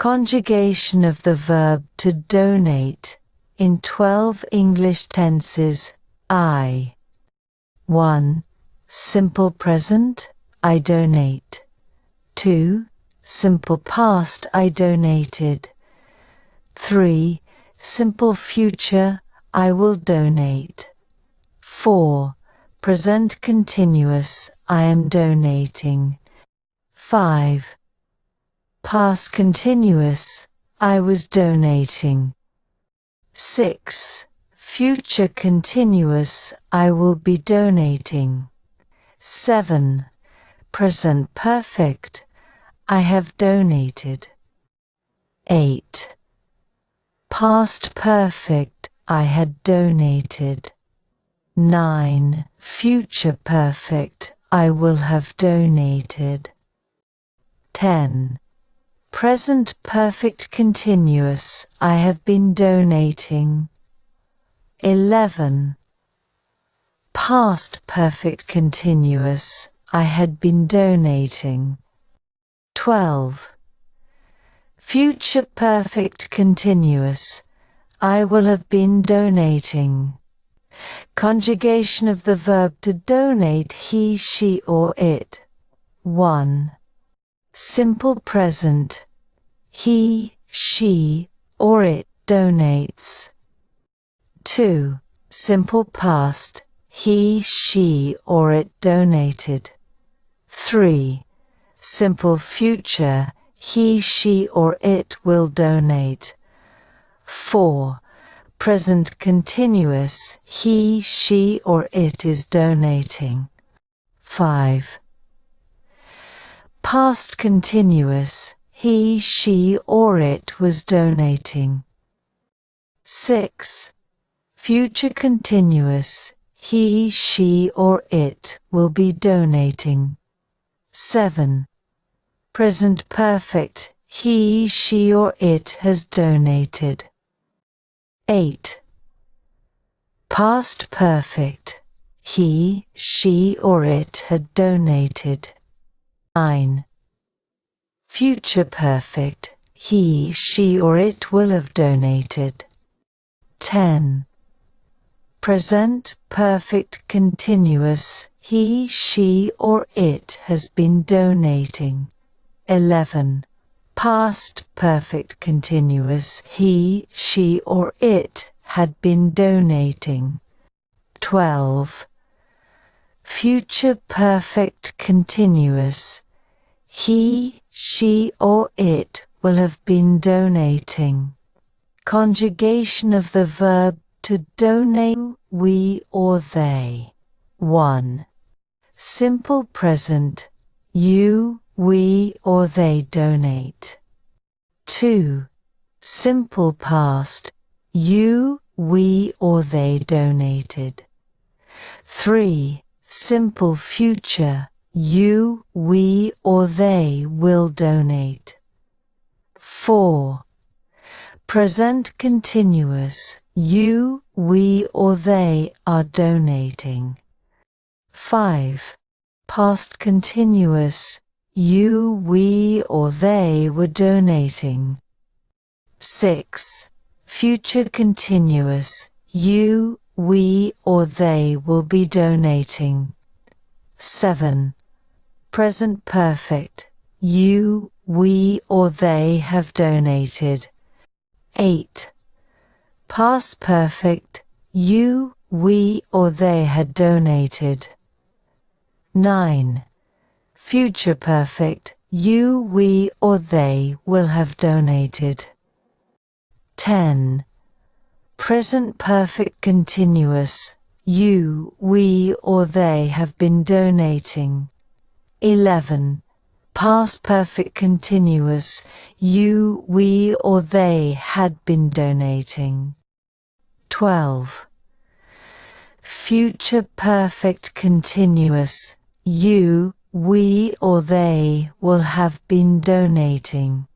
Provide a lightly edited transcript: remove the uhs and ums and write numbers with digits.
Conjugation of the verb to donate in 12 English tenses. 1. Simple present, I donate. 2. Simple past, I donated. 3. Simple future, I will donate. 4. Present continuous, I am donating. 5. Past continuous, I was donating. 6. Future continuous, I will be donating. 7. Present perfect, I have donated. 8. Past perfect, I had donated. 9. Future perfect, I will have donated. 10. Present perfect continuous, I have been donating. 11. Past perfect continuous, I had been donating. 12. Future perfect continuous, I will have been donating. Conjugation of the verb to donate, he, she, or it. 1. Simple present, he, she, or it donates. 2. Simple past, he, she, or it donated. 3. Simple future, he, she, or it will donate. 4. Present continuous, he, she, or it is donating. 5. Past continuous, he, she, or it was donating. 6. Future continuous, he, she, or it will be donating. 7. Present perfect, he, she, or it has donated. 8. Past perfect, he, she, or it had donated. 9. Future perfect, he, she, or it will have donated. 10. Present perfect continuous, he, she, or it has been donating. 11. Past perfect continuous, he, she, or it had been donating. 12. Future perfect continuous, he, she, or it will have been donating. Conjugation of the verb to donate, we or they. 1. Simple present, you, we, or they donate. 2. Simple past, you, we, or they donated. 3. Simple future, you, we, or they will donate. 4. Present continuous, you, we, or they are donating. 5. Past continuous, you, we, or they were donating. 6. Future continuous, you, we, or they will be donating. 7. Present perfect, you, we, or they have donated. 8. Past perfect, you, we, or they had donated. 9. Future perfect, you, we, or they will have donated. 10. Present perfect continuous, you, we, or they have been donating. 11. Past perfect continuous, you, we, or they had been donating. 12. Future perfect continuous, you, we, or they will have been donating.